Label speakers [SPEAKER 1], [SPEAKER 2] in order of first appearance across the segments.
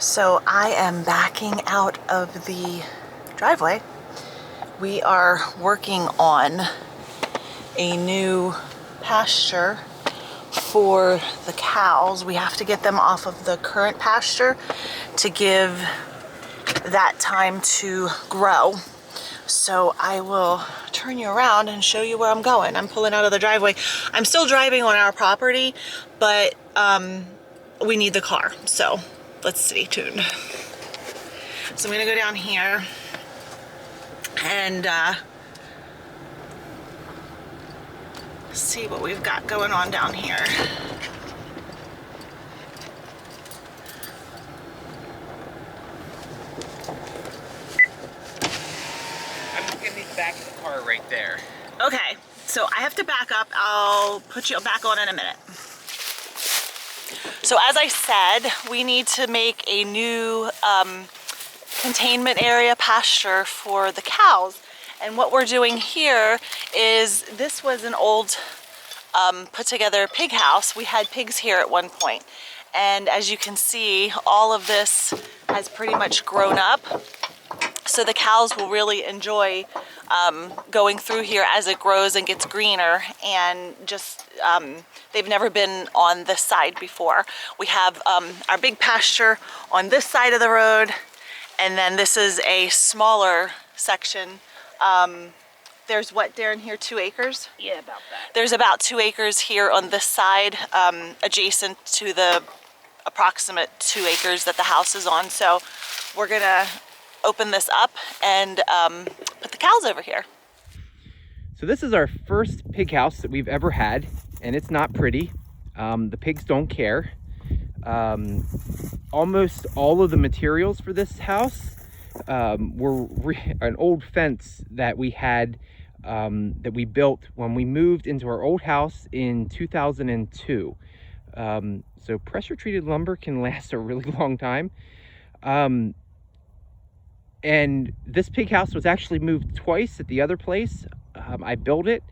[SPEAKER 1] So I am backing out of the driveway. We are working on a new pasture for the cows. We have to get them off of the current pasture to give that time to grow. So I will turn you around and show you where I'm going. I'm pulling out of the driveway. I'm still driving on our property, but we need the car. So let's stay tuned. So I'm gonna go down here and see what we've got going on down here.
[SPEAKER 2] I'm just gonna need to back in the car right there.
[SPEAKER 1] Okay, so I have to back up. I'll put you back on in a minute. So as I said, we need to make a new containment area pasture for the cows. And what we're doing here is, this was an old put together pig house. We had pigs here at one point. And as you can see, all of this has pretty much grown up. So the cows will really enjoy going through here as it grows and gets greener, and just they've never been on this side before. We have our big pasture on this side of the road, and then this is a smaller section. There's what, Darren, here, 2 acres?
[SPEAKER 2] Yeah, about that.
[SPEAKER 1] There's about 2 acres here on this side, adjacent to the approximate 2 acres that the house is on. So we're gonna open this up and put the cows over here.
[SPEAKER 2] So this is our first pig house that we've ever had, and it's not pretty. The pigs don't care. Almost all of the materials for this house were an old fence that we had, that we built when we moved into our old house in 2002. So pressure treated lumber can last a really long time. And this pig house was actually moved twice at the other place. I built it,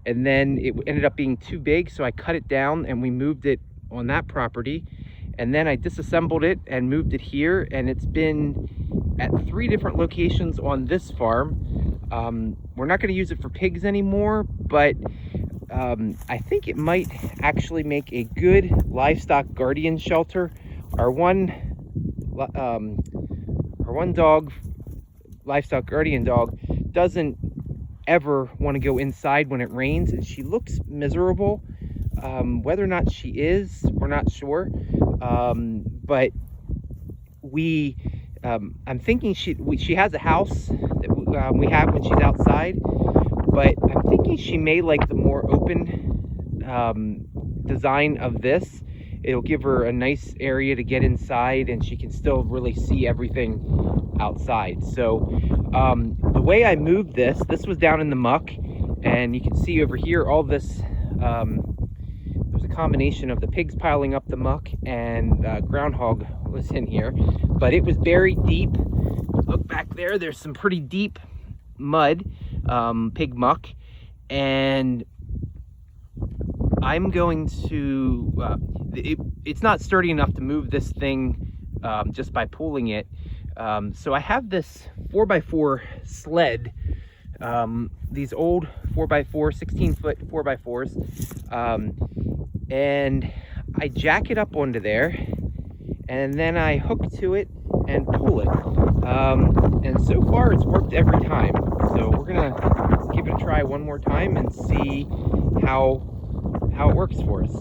[SPEAKER 2] and then it ended up being too big, so I cut it down and we moved it on that property. And then I disassembled it and moved it here, and it's been at 3 different locations on this farm. We're not gonna use it for pigs anymore, but I think it might actually make a good livestock guardian shelter. Our one dog, livestock guardian dog, doesn't ever want to go inside when it rains, and she looks miserable. Whether or not she is, we're not sure. But I'm thinking she has a house that we have when she's outside, but I'm thinking she may like the more open design of this. It'll give her a nice area to get inside, and she can still really see everything outside. So the way I moved this was down in the muck, and you can see over here all this, there's a combination of the pigs piling up the muck and groundhog was in here, but it was buried deep. Look back there, there's some pretty deep mud, pig muck, and I'm going to, it's not sturdy enough to move this thing just by pulling it. So I have this 4x4 sled, these old 4x4, 16-foot 4x4s, and I jack it up onto there, and then I hook to it and pull it. And so far it's worked every time. So we're gonna give it a try one more time and see how it works for us.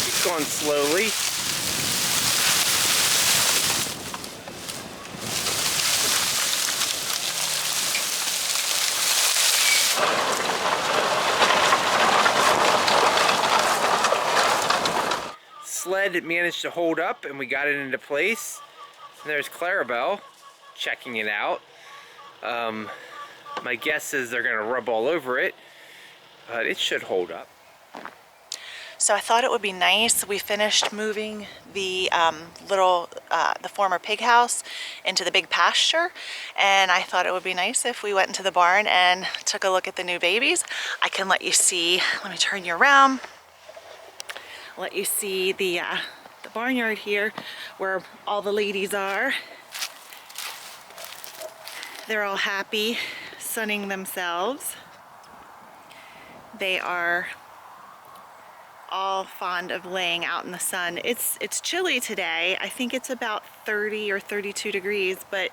[SPEAKER 2] Keep going slowly. Sled managed to hold up, and we got it into place. And there's Clarabelle checking it out. My guess is they're gonna rub all over it, but it should hold up.
[SPEAKER 1] So I thought it would be nice. We finished moving the the former pig house into the big pasture, and I thought it would be nice if we went into the barn and took a look at the new babies. I can let you see, let me turn you around, let you see the barnyard here where all the ladies are. They're all happy, sunning themselves. They are all fond of laying out in the sun. It's chilly today. I think it's about 30 or 32 degrees, but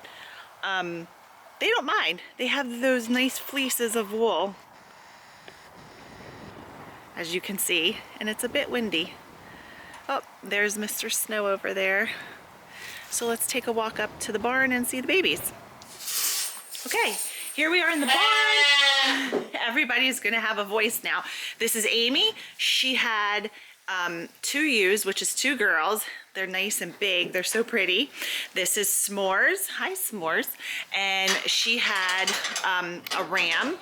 [SPEAKER 1] they don't mind. They have those nice fleeces of wool, as you can see, and it's a bit windy. Oh, there's Mr. Snow over there. So let's take a walk up to the barn and see the babies. Okay, here we are in the barn. Everybody's gonna have a voice now. This is Amy. She had 2 ewes, which is 2 girls. They're nice and big. They're so pretty. This is S'mores. Hi, S'mores. And she had a ram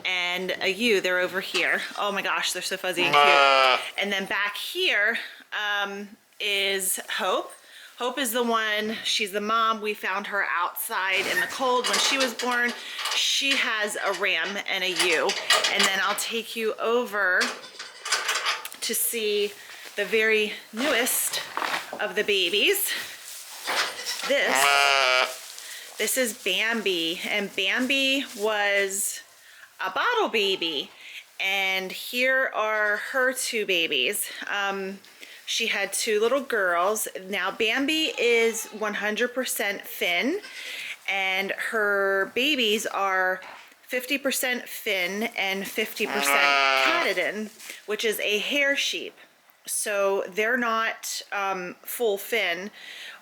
[SPEAKER 1] and a ewe. They're over here. Oh my gosh, they're so fuzzy and cute. And then back here is Hope. Hope is the one, she's the mom. We found her outside in the cold when she was born. She has a ram and a ewe. And then I'll take you over to see the very newest of the babies. This is Bambi, and Bambi was a bottle baby. And here are her 2 babies. She had 2 little girls. Now Bambi is 100% Finn, and her babies are 50% Finn and 50% Catadin, which is a hair sheep. So they're not full Finn.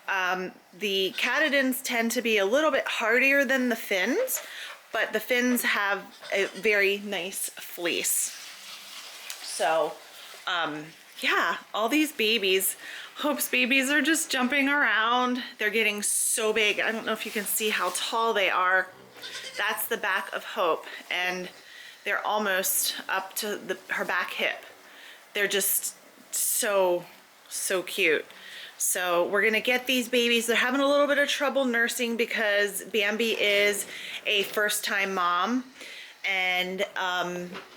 [SPEAKER 1] The Catadins tend to be a little bit hardier than the Finns, but the Finns have a very nice fleece. So, yeah, all these babies, Hope's babies are just jumping around. They're getting so big. I don't know if you can see how tall they are. That's the back of Hope, and they're almost up to her back hip. They're just so cute. So we're gonna get these babies. They're having a little bit of trouble nursing because Bambi is a first-time mom, and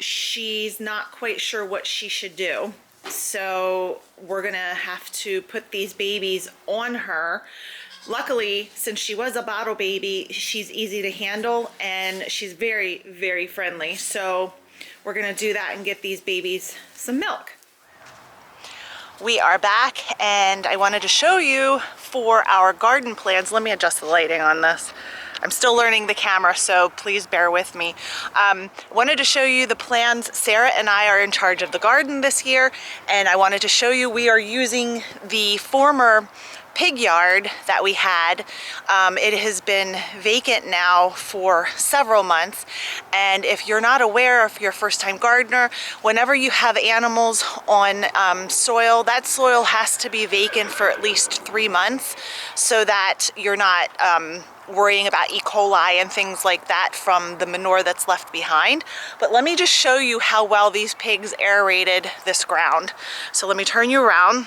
[SPEAKER 1] she's not quite sure what she should do. So we're gonna have to put these babies on her. Luckily, since she was a bottle baby, she's easy to handle and she's very, very friendly. So we're gonna do that and get these babies some milk. We are back, and I wanted to show you for our garden plans. Let me adjust the lighting on this. I'm still learning the camera, so please bear with me. Wanted to show you the plans. Sarah and I are in charge of the garden this year, and I wanted to show you we are using the former pig yard that we had. It has been vacant now for several months, and if you're not aware, if you're a first-time gardener, whenever you have animals on soil, that soil has to be vacant for at least 3 months so that you're not worrying about E. coli and things like that from the manure that's left behind. But let me just show you how well these pigs aerated this ground. So let me turn you around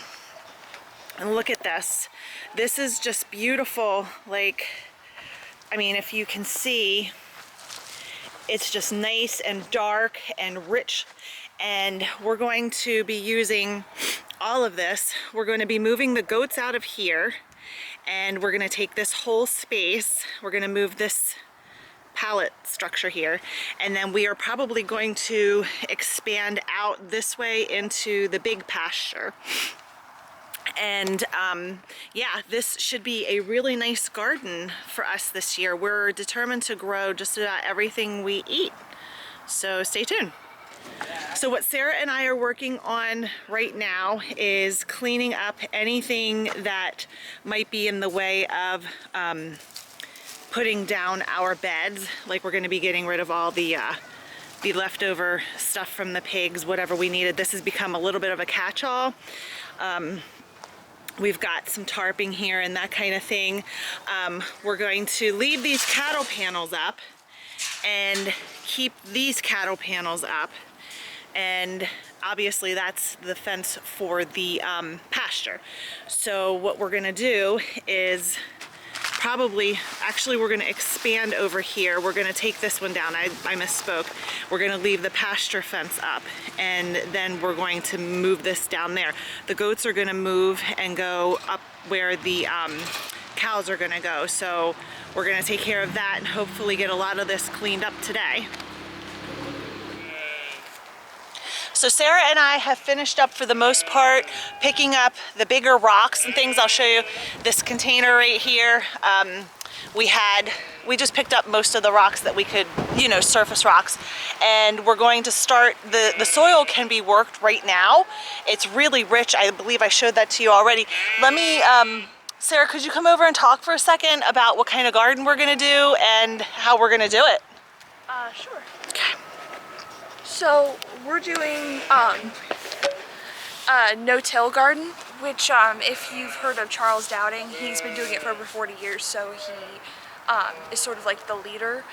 [SPEAKER 1] and look at this. This is just beautiful. Like, I mean, if you can see, it's just nice and dark and rich. And we're going to be using all of this. We're going to be moving the goats out of here, and we're going to take this whole space. We're going to move this pallet structure here, and then we are probably going to expand out this way into the big pasture. And yeah, this should be a really nice garden for us this year. We're determined to grow just about everything we eat, so stay tuned. So what Sarah and I are working on right now is cleaning up anything that might be in the way of putting down our beds. Like, we're going to be getting rid of all the leftover stuff from the pigs, whatever we needed. This has become a little bit of a catch-all. We've got some tarping here and that kind of thing. We're going to leave these cattle panels up and keep these cattle panels up. and obviously that's the fence for the pasture. So what we're gonna do is actually we're gonna expand over here. We're gonna take this one down. I misspoke. We're gonna leave the pasture fence up, and then we're going to move this down there. The goats are gonna move and go up where the cows are gonna go. So we're gonna take care of that and hopefully get a lot of this cleaned up today. So Sarah and I have finished up for the most part, picking up the bigger rocks and things. I'll show you this container right here. We just picked up most of the rocks that we could, you know, surface rocks. And we're going to start, the soil can be worked right now. It's really rich. I believe I showed that to you already. Let me, Sarah, could you come over and talk for a second about what kind of garden we're gonna do and how we're gonna do it?
[SPEAKER 3] Sure.
[SPEAKER 1] Okay.
[SPEAKER 3] So we're doing a no-till garden, which if you've heard of Charles Dowding, he's been doing it for over 40 years, so he is sort of like the leader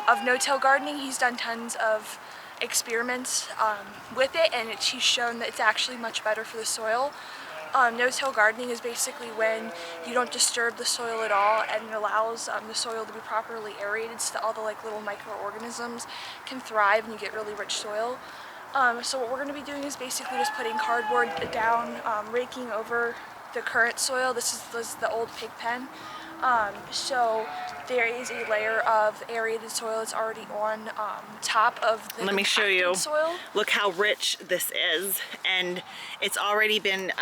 [SPEAKER 3] of no-till gardening. He's done tons of experiments with it, and he's shown that it's actually much better for the soil. No-till gardening is basically when you don't disturb the soil at all, and it allows the soil to be properly aerated so that all the little microorganisms can thrive and you get really rich soil. So what we're going to be doing is basically just putting cardboard down, raking over the current soil. This is the old pig pen. So there is a layer of aerated soil that's already on top of the
[SPEAKER 1] Let me show you.
[SPEAKER 3] soil.
[SPEAKER 1] Look how rich this is, and it's already been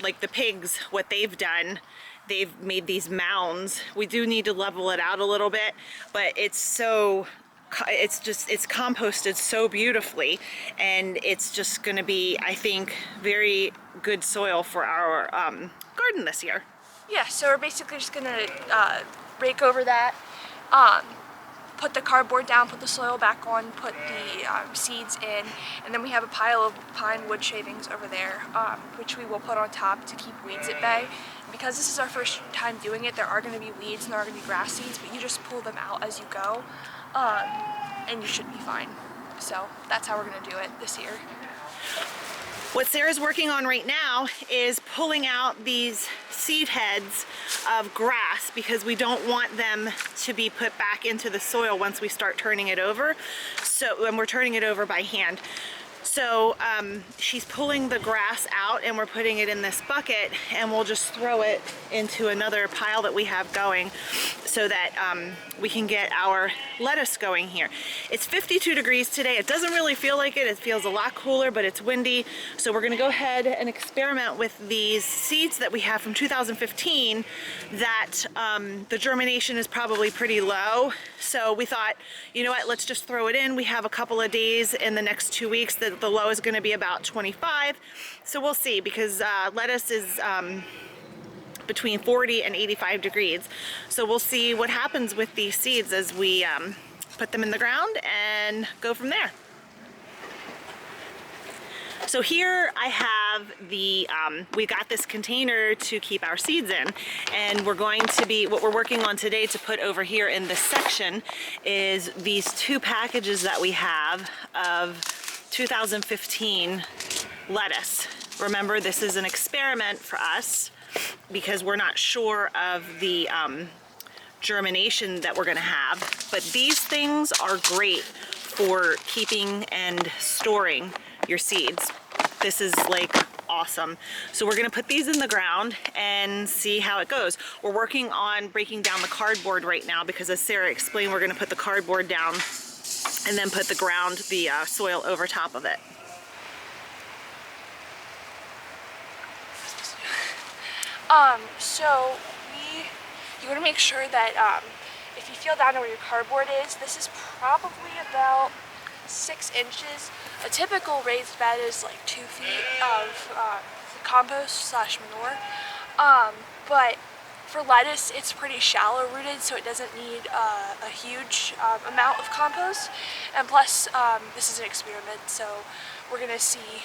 [SPEAKER 1] like the pigs, what they've done, they've made these mounds. We do need to level it out a little bit, but it's composted so beautifully, and it's just going to be, I think, very good soil for our garden this year.
[SPEAKER 3] Yeah, so we're basically just gonna rake over that, put the cardboard down, put the soil back on, put the seeds in, and then we have a pile of pine wood shavings over there, which we will put on top to keep weeds at bay. Because this is our first time doing it, there are going to be weeds and there are going to be grass seeds, but you just pull them out as you go, and you should be fine. So that's how we're going to do it this year.
[SPEAKER 1] What Sarah's working on right now is pulling out these seed heads of grass because we don't want them to be put back into the soil once we start turning it over. So when we're turning it over by hand. So she's pulling the grass out and we're putting it in this bucket, and we'll just throw it into another pile that we have going so that we can get our lettuce going here. It's 52 degrees today. It doesn't really feel like it. It feels a lot cooler, but it's windy. So we're gonna go ahead and experiment with these seeds that we have from 2015 that the germination is probably pretty low. So we thought, you know what, let's just throw it in. We have a couple of days in the next 2 weeks that the low is going to be about 25. So we'll see, because lettuce is between 40 and 85 degrees. So we'll see what happens with these seeds as we put them in the ground and go from there. So here I have the, we got this container to keep our seeds in, and we're going to be, what we're working on today to put over here in this section is these 2 packages that we have of 2015 lettuce. Remember, this is an experiment for us because we're not sure of the germination that we're gonna have, but these things are great for keeping and storing your seeds. This is like awesome. So we're gonna put these in the ground and see how it goes. We're working on breaking down the cardboard right now because, as Sarah explained, we're gonna put the cardboard down and then put the soil over top of it.
[SPEAKER 3] So you want to make sure that if you feel down to where your cardboard is, this is probably about 6 inches. A typical raised bed is like 2 feet of compost / manure. But for lettuce, it's pretty shallow rooted, so it doesn't need a huge amount of compost. And plus, this is an experiment, so we're gonna see.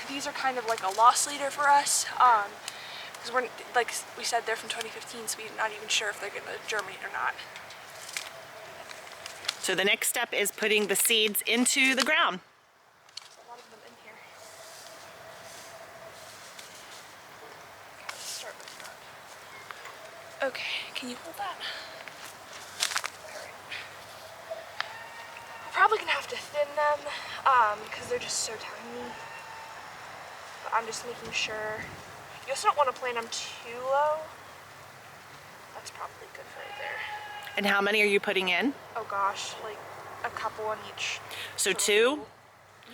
[SPEAKER 3] These are kind of like a loss leader for us. Because we're, like we said, they're from 2015, so we're not even sure if they're gonna germinate or not.
[SPEAKER 1] So the next step is putting the seeds into the ground.
[SPEAKER 3] Okay, can you hold that? Alright. We're probably gonna have to thin them because they're just so tiny. But I'm just making sure. You also don't want to plant them too low. That's probably good right there.
[SPEAKER 1] And how many are you putting in?
[SPEAKER 3] Oh gosh, like a couple on each.
[SPEAKER 1] So 2?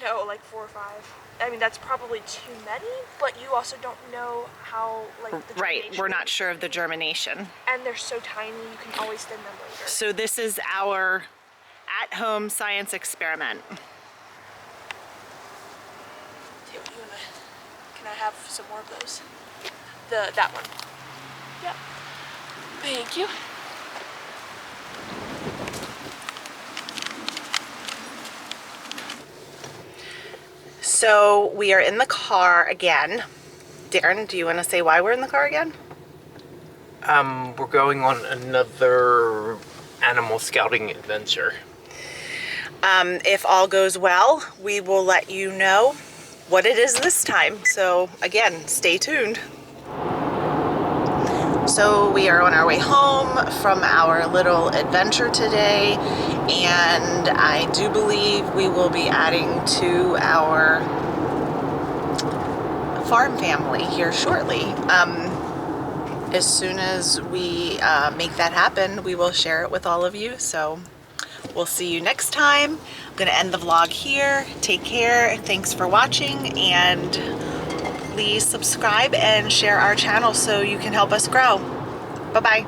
[SPEAKER 3] No, like 4 or 5. I mean, that's probably too many, but you also don't know how, like, the
[SPEAKER 1] Right,
[SPEAKER 3] germination
[SPEAKER 1] we're not
[SPEAKER 3] is.
[SPEAKER 1] sure of the germination.
[SPEAKER 3] And they're so tiny, you can always thin them later.
[SPEAKER 1] So this is our at-home science experiment.
[SPEAKER 3] Here, can I have some more of those? That one. Yep. Thank you.
[SPEAKER 1] So we are in the car again. Darren, do you want to say why we're in the car again?
[SPEAKER 2] We're going on another animal scouting adventure.
[SPEAKER 1] If all goes well, we will let you know what it is this time. So again, stay tuned. So we are on our way home from our little adventure today, and I do believe we will be adding to our farm family here shortly. As soon as we make that happen, we will share it with all of you. So we'll see you next time. I'm gonna end the vlog here. Take care, thanks for watching, and please subscribe and share our channel so you can help us grow. Bye-bye.